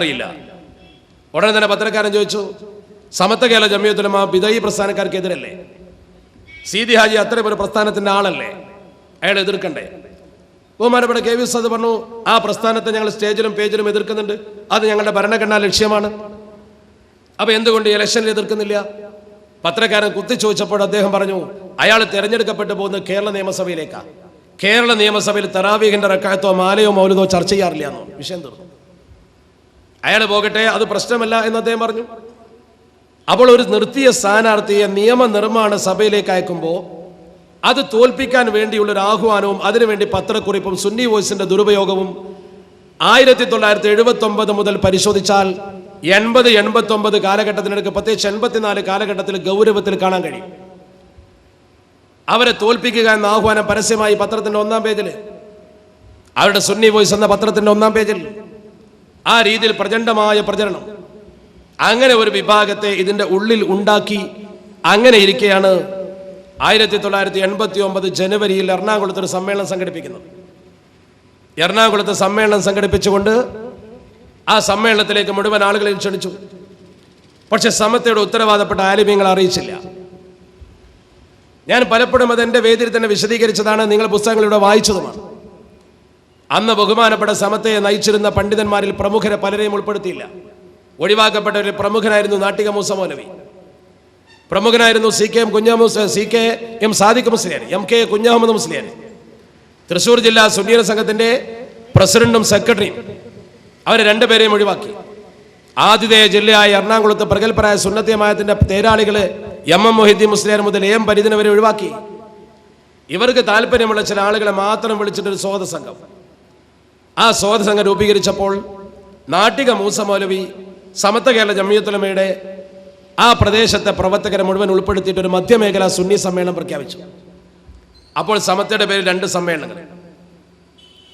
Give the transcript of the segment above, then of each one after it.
അറിയില്ല. ഉടനെ തന്നെ പത്രക്കാരൻ ചോദിച്ചു, സമത്വ കേരള ജമിയത്തുൽ ഉലമ ബിദഈ പ്രസ്ഥാനക്കാർക്കെതിരല്ലേ? സീതി ഹാജി അത്രയും ഒരു പ്രസ്ഥാനത്തിന്റെ ആളല്ലേ, അയാൾ എതിർക്കണ്ടേ? ബഹുമാനപ്പെട്ട കെ വി ഉസ്താദ് പറഞ്ഞു, ആ പ്രസ്ഥാനത്തെ ഞങ്ങൾ സ്റ്റേജിലും പേജിലും എതിർക്കുന്നുണ്ട്, അത് ഞങ്ങളുടെ ഭരണഘടനാ ലക്ഷ്യമാണ്. അപ്പൊ എന്തുകൊണ്ട് ഇലക്ഷനിൽ എതിർക്കുന്നില്ല? പത്രക്കാരൻ കുത്തി ചോദിച്ചപ്പോൾ അദ്ദേഹം പറഞ്ഞു, അയാൾ തെരഞ്ഞെടുക്കപ്പെട്ടു പോകുന്നത് കേരള നിയമസഭയിലേക്കാ. കേരള നിയമസഭയിൽ തറാവീഹിന്റെ റക്അത്തോ മാലയോ മൗലിദോ ചർച്ച ചെയ്യാറില്ല എന്നോ. വിഷയം തീർന്നു. അയാൾ പോകട്ടെ, അത് പ്രശ്നമല്ല എന്ന് അദ്ദേഹം പറഞ്ഞു. അപ്പോൾ ഒരു നിർത്തിയ സ്ഥാനാർത്ഥിയെ നിയമനിർമ്മാണ സഭയിലേക്ക് അയക്കുമ്പോൾ അത് തോൽപ്പിക്കാൻ വേണ്ടിയുള്ള ഒരു ആഹ്വാനവും അതിനുവേണ്ടി പത്രക്കുറിപ്പും സുന്നി വോയിസിന്റെ ദുരുപയോഗവും 1979 മുതൽ പരിശോധിച്ചാൽ 80-89 കാലഘട്ടത്തിനിടയ്ക്ക്, പ്രത്യേകിച്ച് 84 കാലഘട്ടത്തിൽ ഗൗരവത്തിൽ കാണാൻ കഴിയും. അവരെ തോൽപ്പിക്കുക എന്ന ആഹ്വാനം പരസ്യമായി പത്രത്തിന്റെ 1-ാം പേജിൽ, അവരുടെ സുന്നി വോയിസ് എന്ന പത്രത്തിന്റെ 1-ാം പേജിൽ ആ രീതിയിൽ പ്രചണ്ഡമായ പ്രചരണം. അങ്ങനെ ഒരു വിഭാഗത്തെ ഇതിന്റെ ഉള്ളിൽ ഉണ്ടാക്കി. അങ്ങനെ ഇരിക്കെയാണ് 1989 ജനുവരിയിൽ എറണാകുളത്ത് ഒരു സമ്മേളനം സംഘടിപ്പിക്കുന്നത്. എറണാകുളത്ത് സമ്മേളനം സംഘടിപ്പിച്ചുകൊണ്ട് ആ സമ്മേളനത്തിലേക്ക് മുഴുവൻ ആളുകളെയും ക്ഷണിച്ചു. പക്ഷെ സമത്വയുടെ ഉത്തരവാദപ്പെട്ട ആലിമീങ്ങളെ അറിയിച്ചില്ല. ഞാൻ പലപ്പോഴും അതെന്റെ വേദിയിൽ തന്നെ വിശദീകരിച്ചതാണ്, നിങ്ങൾ പുസ്തകങ്ങളിലൂടെ വായിച്ചതുമാണ്. അന്ന് ബഹുമാനപ്പെട്ട സമത്വയെ നയിച്ചിരുന്ന പണ്ഡിതന്മാരിൽ പ്രമുഖരെ പലരെയും ഉൾപ്പെടുത്തിയില്ല. ഒഴിവാക്കപ്പെട്ട ഒരു പ്രമുഖനായിരുന്നു നാട്ടിക മൂസ മൗലവി, പ്രമുഖനായിരുന്നു C K M Sadiq Musliyar, MK Kunjahammed Musliyar, Thrissur ജില്ലാ സുന്നീയ സംഘത്തിന്റെ പ്രസിഡന്റും സെക്രട്ടറിയും. അവരെ രണ്ടുപേരെയും ഒഴിവാക്കി. ആതിഥേയ ജില്ലയായ എറണാകുളത്ത് പ്രഗത്ഭരായ സുന്നത്തിയമായത്തിന്റെ തേരാളികള് MM മൊഹിദ്ദീൻ മുസ്ലിയാർ മുതൽ AM പരിധിനെ വരെ ഒഴിവാക്കി. ഇവർക്ക് താല്പര്യമുള്ള ചില ആളുകളെ മാത്രം വിളിച്ചിട്ടൊരു സ്വാഗത സംഘം. ആ സ്വാഗത സംഘം രൂപീകരിച്ചപ്പോൾ നാട്ടിക മൂസ മൗലവി സമത്വ കേരള ജമിയത്തുൽ ഉലമയുടെ ആ പ്രദേശത്തെ പ്രവർത്തകരെ മുഴുവൻ ഉൾപ്പെടുത്തിയിട്ട് ഒരു മധ്യമേഖലാ സുന്നി സമ്മേളനം പ്രഖ്യാപിച്ചു. അപ്പോൾ സമത്വയുടെ പേരിൽ 2 സമ്മേളനങ്ങൾ.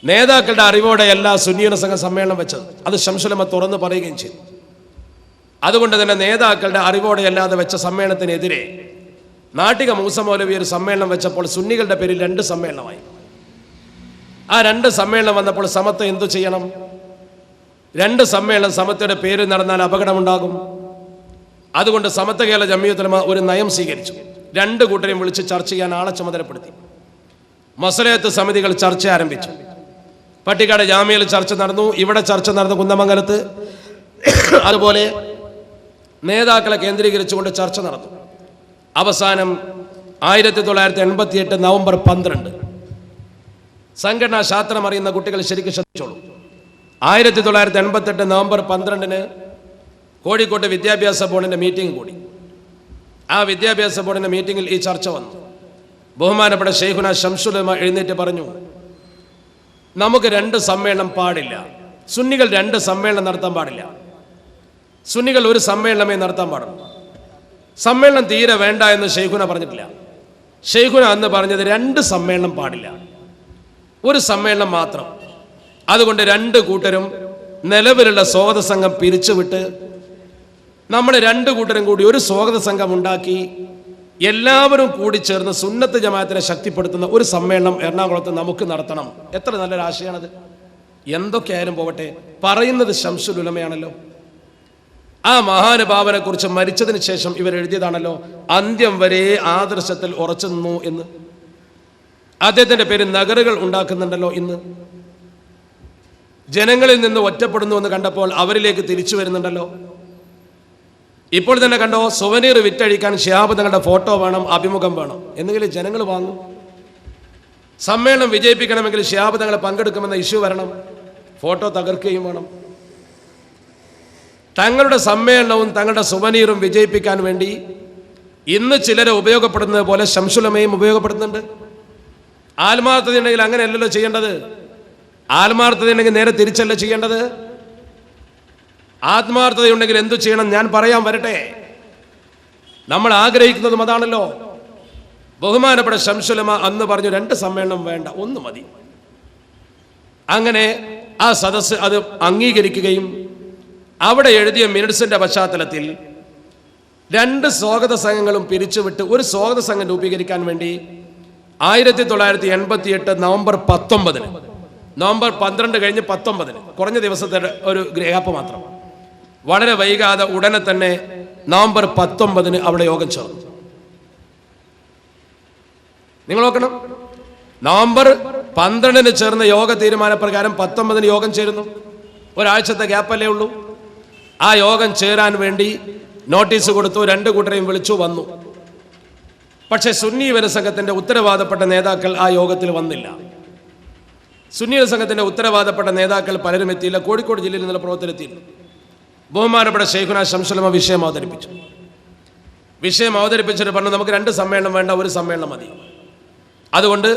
നേതാക്കളുടെ അറിവോടെ എല്ലാ സുന്നിയുടെ സംഘം സമ്മേളനം വെച്ചത്. അത് ശംസുൽ ഉലമ തുറന്നു പറയുകയും ചെയ്തു. അതുകൊണ്ട് തന്നെ നേതാക്കളുടെ അറിവോടെ അല്ലാതെ വെച്ച സമ്മേളനത്തിനെതിരെ നാട്ടിക മൂസ മൗലവി ഒരു സമ്മേളനം വെച്ചപ്പോൾ സുന്നികളുടെ പേരിൽ 2 സമ്മേളനമായി. ആ 2 സമ്മേളനം വന്നപ്പോൾ സമത്വ എന്തു ചെയ്യണം? 2 സമ്മേളനം സമത്വയുടെ പേര് നടന്നാൽ അപകടമുണ്ടാകും. അതുകൊണ്ട് സമത്വ കേരള ജമിയത്തുൽ ഉലമ ഒരു നയം സ്വീകരിച്ചു. 2 കൂട്ടരെയും വിളിച്ച് ചർച്ച ചെയ്യാൻ ആളെ ചുമതലപ്പെടുത്തി. മസ്ലഹത്ത് സമിതികൾ ചർച്ച ആരംഭിച്ചു. പട്ടിക്കാട് ജാമ്യയിൽ ചർച്ച നടന്നു, ഇവിടെ ചർച്ച നടന്നു കുന്നമംഗലത്ത്. അതുപോലെ നേതാക്കളെ കേന്ദ്രീകരിച്ചുകൊണ്ട് ചർച്ച നടന്നു. അവസാനം 1988 നവംബർ 12, സംഘടനാ ശാസ്ത്രം അറിയുന്ന കുട്ടികൾ ശരിക്കും ശ്രദ്ധിച്ചോളൂ. 1988 നവംബർ 12 കോഴിക്കോട്ട് വിദ്യാഭ്യാസ ബോർഡിന്റെ മീറ്റിംഗ് കൂടി. ആ വിദ്യാഭ്യാസ ബോർഡിന്റെ മീറ്റിംഗിൽ ഈ ചർച്ച വന്നു. ബഹുമാനപ്പെട്ട ശൈഖുന ശംസുൽ ഉലമ എഴുന്നേറ്റ് പറഞ്ഞു, നമുക്ക് 2 സമ്മേളനം പാടില്ല. സുന്നികൾ 2 സമ്മേളനം നടത്താൻ പാടില്ല. സുന്നികൾ ഒരു സമ്മേളനമേ നടത്താൻ പാടുള്ളൂ. സമ്മേളനം തീരെ വേണ്ട എന്ന് ശൈഖുന പറഞ്ഞിട്ടില്ല. ശൈഖുന അന്ന് പറഞ്ഞത് 2 സമ്മേളനം പാടില്ല, ഒരു സമ്മേളനം മാത്രം. അതുകൊണ്ട് 2 കൂട്ടരും നിലവിലുള്ള സ്വാഗത സംഘം പിരിച്ചുവിട്ട് നമ്മൾ 2 കൂട്ടരും കൂടി ഒരു സ്വാഗത സംഘം ഉണ്ടാക്കി എല്ലാവരും കൂടി ചേർന്ന് സുന്നത്ത് ജമാഅത്തിനെ ശക്തിപ്പെടുത്തുന്ന ഒരു സമ്മേളനം എറണാകുളത്ത് നമുക്ക് നടത്തണം. എത്ര നല്ലൊരു ആശയമാണത്. എന്തൊക്കെയായാലും പോവട്ടെ, പറയുന്നത് ശംസുൽ ഉലമയാണല്ലോ. ആ മഹാനുഭാവനെ കുറിച്ച് മരിച്ചതിന് ശേഷം ഇവർ എഴുതിയതാണല്ലോ, അന്ത്യം വരെ ആദർശത്തിൽ ഉറച്ചു നിന്നു എന്ന്. അദ്ദേഹത്തിന്റെ പേര് നഗറുകൾ ഉണ്ടാക്കുന്നുണ്ടല്ലോ ഇന്ന്. ജനങ്ങളിൽ നിന്ന് ഒറ്റപ്പെടുന്നു എന്ന് കണ്ടപ്പോൾ അവരിലേക്ക് തിരിച്ചു വരുന്നുണ്ടല്ലോ. ഇപ്പോൾ തന്നെ കണ്ടോ, സുവനീർ വിറ്റഴിക്കാൻ ശിഹാബ് തങ്ങളുടെ ഫോട്ടോ വേണം, അഭിമുഖം വേണം, എന്നെങ്കിലും ജനങ്ങൾ വാങ്ങും. സമ്മേളനം വിജയിപ്പിക്കണമെങ്കിൽ ശിഹാബ് തങ്ങളെ പങ്കെടുക്കുമെന്ന ഇഷ്യൂ വരണം, ഫോട്ടോ തകർക്കുകയും വേണം. തങ്ങളുടെ സമ്മേളനവും തങ്ങളുടെ സുവനീറും വിജയിപ്പിക്കാൻ വേണ്ടി ഇന്ന് ചിലരെ ഉപയോഗപ്പെടുന്നത് പോലെ ശംസുൽ ഉലമയും ഉപയോഗപ്പെടുത്തുന്നുണ്ട്. ആത്മാർത്ഥതയുണ്ടെങ്കിൽ അങ്ങനെയല്ലല്ലോ ചെയ്യേണ്ടത്. ആത്മാർത്ഥതയുണ്ടെങ്കിൽ നേരെ തിരിച്ചല്ല ചെയ്യേണ്ടത്. ആത്മാർത്ഥതയുണ്ടെങ്കിൽ എന്തു ചെയ്യണം ഞാൻ പറയാൻ വരട്ടെ. നമ്മൾ ആഗ്രഹിക്കുന്നതും അതാണല്ലോ. ബഹുമാനപ്പെട്ട ശംസുൽ ഉലമ അന്ന് പറഞ്ഞു 2 സമ്മേളനം വേണ്ട, 1 മതി. അങ്ങനെ ആ സദസ്സ് അത് അംഗീകരിക്കുകയും അവിടെ എഴുതിയ മിനിറ്റ്സിന്റെ പശ്ചാത്തലത്തിൽ 2 സ്വാഗത സംഘങ്ങളും പിരിച്ചുവിട്ട് ഒരു സ്വാഗത സംഘം രൂപീകരിക്കാൻ വേണ്ടി 1988 നവംബർ 19 നവംബർ 12 കഴിഞ്ഞ് 19 കുറഞ്ഞ ദിവസത്തെ ഒരു ഗ്യാപ്പ് മാത്രം. വളരെ വൈകാതെ ഉടനെ തന്നെ നവംബർ 19 അവിടെ യോഗം ചേർന്നു. നിങ്ങൾ നോക്കണം, നവംബർ 12 ചേർന്ന യോഗ തീരുമാനപ്രകാരം 19 യോഗം ചേരുന്നു. ഒരാഴ്ചത്തെ ഗ്യാപ്പല്ലേ ഉള്ളൂ. ആ യോഗം ചേരാൻ വേണ്ടി നോട്ടീസ് കൊടുത്തു, 2 കൂട്ടരെയും വിളിച്ചു വന്നു. പക്ഷേ സുന്നി യുവന സംഘത്തിന്റെ ഉത്തരവാദപ്പെട്ട നേതാക്കൾ ആ യോഗത്തിൽ വന്നില്ല. സുന്നി യുവന സംഘത്തിന്റെ ഉത്തരവാദപ്പെട്ട നേതാക്കൾ പലരും എത്തിയില്ല. കോഴിക്കോട് ജില്ലയിൽ നിന്നുള്ള പ്രവർത്തനത്തിയില്ല. ബഹുമാനപ്പെട്ട ശൈഖുന ശംസുലമ വിഷയം അവതരിപ്പിച്ചു. വിഷയം അവതരിപ്പിച്ചിട്ട് പറഞ്ഞു, നമുക്ക് 2 സമ്മേളനം വേണ്ട, 1 സമ്മേളനം മതി. അതുകൊണ്ട്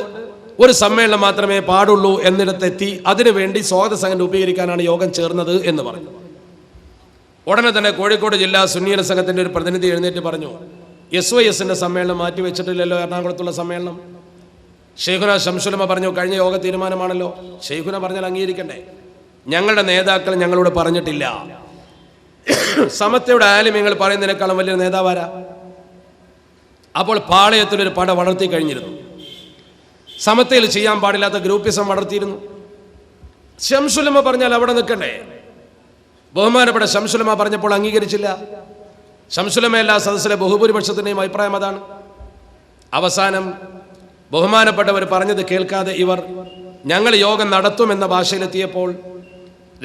1 സമ്മേളനം മാത്രമേ പാടുള്ളൂ എന്നിടത്തെത്തി. അതിനുവേണ്ടി സ്വാഗത സംഘം രൂപീകരിക്കാനാണ് യോഗം ചേർന്നത് എന്ന് പറഞ്ഞു. ഉടനെ തന്നെ കോഴിക്കോട് ജില്ലാ സുന്നി യുവന സംഘത്തിന്റെ ഒരു പ്രതിനിധി എഴുന്നേറ്റ് പറഞ്ഞു, SYSന്റെ സമ്മേളനം മാറ്റി വെച്ചിട്ടില്ലല്ലോ, എറണാകുളത്തുള്ള സമ്മേളനം. ശൈഖുന ശംസുലമ പറഞ്ഞു, കഴിഞ്ഞ യോഗ തീരുമാനമാണല്ലോ. ശൈഖുന പറഞ്ഞാൽ അംഗീകരിക്കണ്ടേ? ഞങ്ങളുടെ നേതാക്കൾ ഞങ്ങളോട് പറഞ്ഞിട്ടില്ല. സമത്വയുടെ ആലിമ്യങ്ങൾ പറയുന്നതിനേക്കാളും വലിയ നേതാവാരാ? അപ്പോൾ പാളയത്തിലൊരു പട വളർത്തി കഴിഞ്ഞിരുന്നു. സമത്വയിൽ ചെയ്യാൻ പാടില്ലാത്ത ഗ്രൂപ്പിസം വളർത്തിയിരുന്നു. ശംസുലമ പറഞ്ഞാൽ അവിടെ നിൽക്കണ്ടേ? ബഹുമാനപ്പെട്ട ശംസുലമ പറഞ്ഞപ്പോൾ അംഗീകരിച്ചില്ല. ശംസുലമയല്ല, സദസ്സിലെ ബഹുഭൂരിപക്ഷത്തിൻ്റെയും അഭിപ്രായം അതാണ്. അവസാനം ബഹുമാനപ്പെട്ടവർ പറഞ്ഞത് കേൾക്കാതെ ഇവർ ഞങ്ങൾ യോഗം നടത്തുമെന്ന ഭാഷയിലെത്തിയപ്പോൾ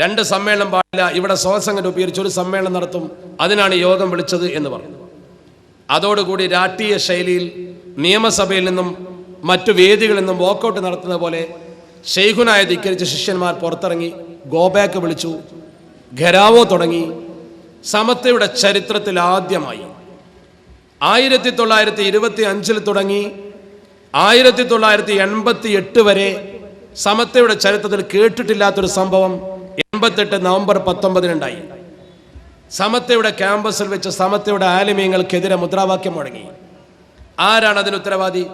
2 സമ്മേളനം പാടില്ല, ഇവിടെ സ്വാസംഘം രൂപീകരിച്ച് 1 സമ്മേളനം നടത്തും, അതിനാണ് യോഗം വിളിച്ചത് എന്ന് പറഞ്ഞു. അതോടുകൂടി രാഷ്ട്രീയ ശൈലിയിൽ നിയമസഭയിൽ നിന്നും മറ്റു വേദികളിൽ നിന്നും വോക്കൗട്ട് നടത്തുന്ന പോലെ ശൈഖുനായ ധിക്കരിച്ച ശിഷ്യന്മാർ പുറത്തിറങ്ങി, ഗോബാക്ക് വിളിച്ചു, ഘരാവോ തുടങ്ങി. സമത്വയുടെ ചരിത്രത്തിൽ ആദ്യമായി 1925 തുടങ്ങി 1988 വരെ സമത്വയുടെ ചരിത്രത്തിൽ കേട്ടിട്ടില്ലാത്തൊരു സംഭവം 88 നവംബർ 19 സമത്വയുടെ ക്യാമ്പസിൽ വെച്ച് സമത്വയുടെ ആലിമീങ്ങൾക്കെതിരെ മുദ്രാവാക്യം മുഴങ്ങി. ആരാണ് അതിന് ഉത്തരവാദി?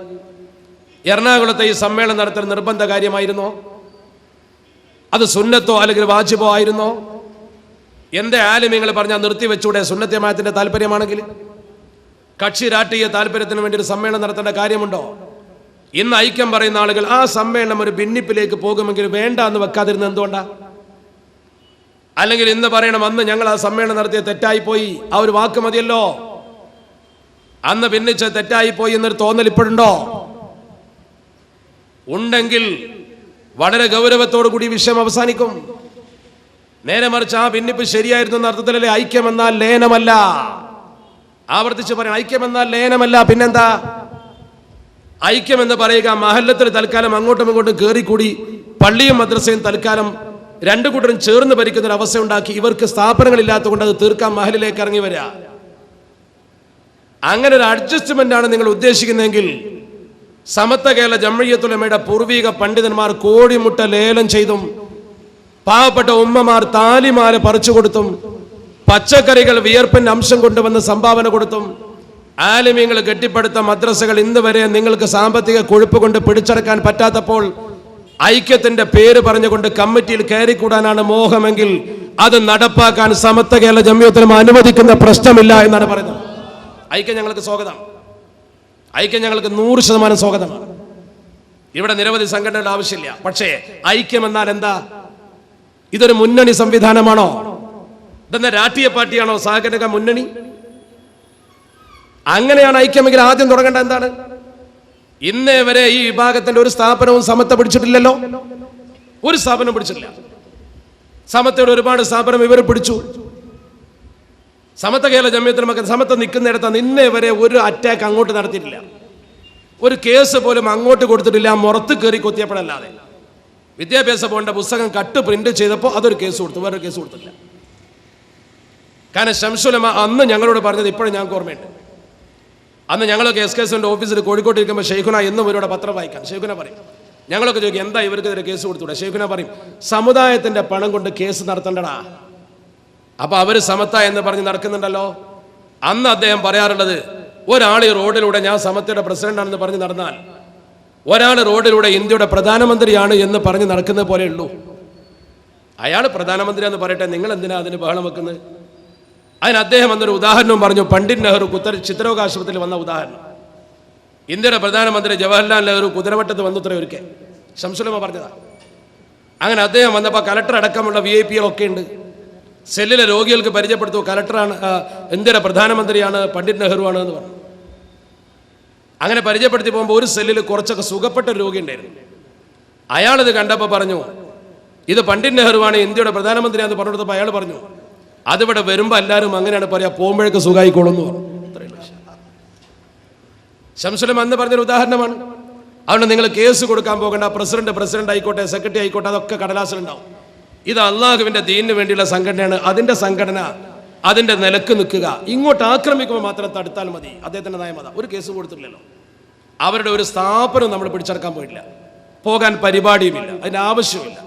എറണാകുളത്തെ ഈ സമ്മേളനം നടത്തൽ നിർബന്ധ കാര്യമായിരുന്നോ? അത് സുന്നത്തോ അല്ലെങ്കിൽ വാജിബോ ആയിരുന്നോ? എന്റെ ആലിമീങ്ങൾ പറഞ്ഞാൽ നിർത്തിവെച്ചൂടെ? സുന്നത്തെ ജമാഅത്തിന്റെ താല്പര്യമാണെങ്കിൽ കക്ഷി രാഷ്ട്രീയ താല്പര്യത്തിന് വേണ്ടി ഒരു സമ്മേളനം നടത്തേണ്ട കാര്യമുണ്ടോ? ഇന്ന് ഐക്യം പറയുന്ന ആളുകൾ ആ സമ്മേളനം ഒരു ഭിന്നിപ്പിലേക്ക് പോകുമെങ്കിൽ വേണ്ട എന്ന് വെക്കാതിരുന്നത് എന്തുകൊണ്ടാ? അല്ലെങ്കിൽ ഇന്ന് പറയണം, അന്ന് ഞങ്ങൾ ആ സമ്മേളനം നടത്തിയ തെറ്റായിപ്പോയി, ആ ഒരു വാക്ക് മതിയല്ലോ, അന്ന് ഭിന്നിച്ച് തെറ്റായിപ്പോയി എന്നൊരു തോന്നൽ ഇപ്പോഴുണ്ടോ? ഉണ്ടെങ്കിൽ വളരെ ഗൗരവത്തോടു കൂടി വിഷയം അവസാനിക്കും. നേരെ മറിച്ച് ആ ഭിന്നിപ്പ് ശരിയായിരുന്നു എന്ന അർത്ഥത്തിലല്ലേ ഐക്യം എന്നാൽ ലയനമല്ല. ആവർത്തിച്ച് പറയണം, ഐക്യം എന്നാൽ ലയനമല്ല. പിന്നെന്താ ഐക്യം എന്ന് പറയുക? മഹല്ലത്തിൽ തൽക്കാലം അങ്ങോട്ടും ഇങ്ങോട്ടും കയറിക്കൂടി പള്ളിയും മദ്രസയും തൽക്കാലം 2 കൂട്ടരും ചേർന്ന് ഭരിക്കുന്ന ഒരു അവസ്ഥ ഉണ്ടാക്കി ഇവർക്ക് സ്ഥാപനങ്ങളില്ലാത്തതുകൊണ്ട് അത് തീർക്കാൻ മഹലിലേക്ക് ഇറങ്ങി വരിക. അങ്ങനെ ഒരു അഡ്ജസ്റ്റ്മെന്റ് ആണ് നിങ്ങൾ ഉദ്ദേശിക്കുന്നതെങ്കിൽ സമത്വ കേരള ജംഇയ്യത്തുൽ ഉലമയുടെ പൂർവിക പണ്ഡിതന്മാർ കോടിമുട്ട ലേലം ചെയ്തും പാവപ്പെട്ട ഉമ്മമാർ താലിമാല പറിച്ചു കൊടുത്തും പച്ചക്കറികൾ വിയർപ്പിന്റെ അംശം കൊണ്ടുവന്ന് സംഭാവന കൊടുത്തും ആലിമീങ്ങൾ കെട്ടിപ്പടുത്ത മദ്രസകൾ ഇന്ന് വരെ നിങ്ങൾക്ക് സാമ്പത്തിക കൊഴുപ്പ് കൊണ്ട് പിടിച്ചടക്കാൻ പറ്റാത്തപ്പോൾ ഐക്യത്തിന്റെ പേര് പറഞ്ഞുകൊണ്ട് കമ്മിറ്റിയിൽ കയറിക്കൂടാനാണ് മോഹമെങ്കിൽ അത് നടപ്പാക്കാൻ സമത്വ കേരള ജംഇയ്യത്തുൽ ഉലമ അനുവദിക്കുന്ന പ്രശ്നമില്ല എന്നാണ് പറയുന്നത്. ഐക്യം ഞങ്ങൾക്ക് സ്വാഗതം, ഐക്യം ഞങ്ങൾക്ക് 100% സ്വാഗതമാണ്. ഇവിടെ നിരവധി സംഘടനകളുടെ ആവശ്യമില്ല. പക്ഷേ ഐക്യം എന്നാൽ എന്താ? ഇതൊരു മുന്നണി സംവിധാനമാണോ? ഇതെന്താ രാഷ്ട്രീയ പാർട്ടിയാണോ? സഹകരണ മുന്നണി? അങ്ങനെയാണ് ഐക്യമെങ്കിൽ ആദ്യം തുടങ്ങേണ്ട എന്താണ്? ഇന്നേ വരെ ഈ വിഭാഗത്തിന്റെ ഒരു സ്ഥാപനവും സമത്വ പിടിച്ചിട്ടില്ലല്ലോ. ഒരു സ്ഥാപനം പിടിച്ചിട്ടില്ല. സമത്വയുടെ ഒരുപാട് സ്ഥാപനം ഇവർ പിടിച്ചു. സമത്വ കേരള ജംഇയ്യത്തുൽ ഉലമ സമത്വം നിൽക്കുന്നിടത്ത് ഇന്നേ വരെ ഒരു അറ്റാക്ക് അങ്ങോട്ട് നടത്തിയിട്ടില്ല. ഒരു കേസ് പോലും അങ്ങോട്ട് കൊടുത്തിട്ടില്ല, മുറത്ത് കയറി കൊത്തിയപ്പോഴല്ലാതെ. വിദ്യാഭ്യാസ ബോർഡിന്റെ പുസ്തകം കട്ട് പ്രിന്റ് ചെയ്തപ്പോൾ അതൊരു കേസ് കൊടുത്തു, വേറൊരു കേസ് കൊടുത്തില്ല. കാരണം ശംസുൽ ഉലമ അന്ന് ഞങ്ങളോട് പറഞ്ഞത് ഇപ്പോഴും ഞങ്ങൾക്ക് ഓർമ്മയുണ്ട്. അന്ന് ഞങ്ങളൊക്കെ SKSന്റെ ഓഫീസിൽ കോഴിക്കോട്ട് ഇരിക്കുമ്പോൾ ഷെയ്ഖുന എന്നും ഇവരുടെ പത്രം വായിക്കാൻ ഷെയ്ഖുന പറയും. ഞങ്ങളൊക്കെ ചോദിക്കും, എന്താ ഇവർക്കെതിരെ കേസ് കൊടുത്തൂടെ? ഷെയ്ഖുന പറയും, സമുദായത്തിന്റെ പണം കൊണ്ട് കേസ് നടത്തണ്ടടാ. അപ്പൊ അവര് സമത്ത എന്ന് പറഞ്ഞ് നടക്കുന്നുണ്ടല്ലോ. അന്ന് അദ്ദേഹം പറയാറുള്ളത്, ഒരാൾ ഈ റോഡിലൂടെ ഞാൻ സമത്തയുടെ പ്രസിഡന്റാണെന്ന് പറഞ്ഞ് നടന്നാൽ, ഒരാൾ റോഡിലൂടെ ഇന്ത്യയുടെ പ്രധാനമന്ത്രിയാണ് എന്ന് പറഞ്ഞ് നടക്കുന്നത് പോലെ ഉള്ളൂ. അയാൾ പ്രധാനമന്ത്രിയാന്ന് പറയട്ടെ, നിങ്ങൾ എന്തിനാ അതിന് ബഹളം വെക്കുന്നത്? അതിന് അദ്ദേഹം എന്നൊരു ഉദാഹരണവും പറഞ്ഞു. പണ്ഡിറ്റ് നെഹ്റു ചിത്രവകാശത്തിൽ വന്ന ഉദാഹരണം. ഇന്ത്യയുടെ പ്രധാനമന്ത്രി ജവഹർലാൽ നെഹ്റു കുതിരവട്ടത്ത് വന്നുത്രേ ഒരിക്കൽ. ശംസുൽ ഉലമ പറഞ്ഞതാ. അങ്ങനെ അദ്ദേഹം വന്നപ്പോൾ കലക്ടർ അടക്കമുള്ള VIP ഒക്കെ ഉണ്ട്. സെല്ലിലെ രോഗികൾക്ക് പരിചയപ്പെടുത്തു, കലക്ടറാണ്, ഇന്ത്യയുടെ പ്രധാനമന്ത്രിയാണ്, പണ്ഡിറ്റ് നെഹ്റു ആണ് എന്ന് പറഞ്ഞു. അങ്ങനെ പരിചയപ്പെടുത്തി പോകുമ്പോൾ ഒരു സെല്ലിൽ കുറച്ചൊക്കെ സുഖപ്പെട്ട ഒരു രോഗി ഉണ്ടായിരുന്നു. അയാളിത് കണ്ടപ്പോൾ പറഞ്ഞു, ഇത് പണ്ഡിറ്റ് നെഹ്റുവാണ്, ഇന്ത്യയുടെ പ്രധാനമന്ത്രിയാണെന്ന് പറഞ്ഞു കൊടുത്തപ്പോൾ അയാൾ പറഞ്ഞു, അതിവിടെ വരുമ്പോൾ എല്ലാവരും അങ്ങനെയാണ് പറയാ, പോകുമ്പോഴേക്ക് സുഖമായിക്കോളും എന്ന് പറഞ്ഞു. ശംസുലം അന്ന് പറഞ്ഞൊരു ഉദാഹരണമാണ്. അതുകൊണ്ട് നിങ്ങൾ കേസ് കൊടുക്കാൻ പോകേണ്ട, പ്രസിഡന്റ് ആയിക്കോട്ടെ, സെക്രട്ടറി ആയിക്കോട്ടെ, അതൊക്കെ കടലാസിലുണ്ടാവും. ഇത് അള്ളാഹുവിന്റെ ദീനിന് വേണ്ടിയുള്ള സംഘടനയാണ്. അതിന്റെ സംഘടന അതിന്റെ നിലക്ക് നിൽക്കുക. ഇങ്ങോട്ട് ആക്രമിക്കുമ്പോൾ മാത്രം തടുത്താൽ മതി. അദ്ദേഹത്തിന്റെ നയമത. ഒരു കേസ് കൊടുത്തിട്ടില്ലല്ലോ. അവരുടെ ഒരു സ്ഥാപനം നമ്മൾ പിടിച്ചെടുക്കാൻ പോയിട്ടില്ല, പോകാൻ പരിപാടിയുമില്ല, അതിന്റെ ആവശ്യമില്ല.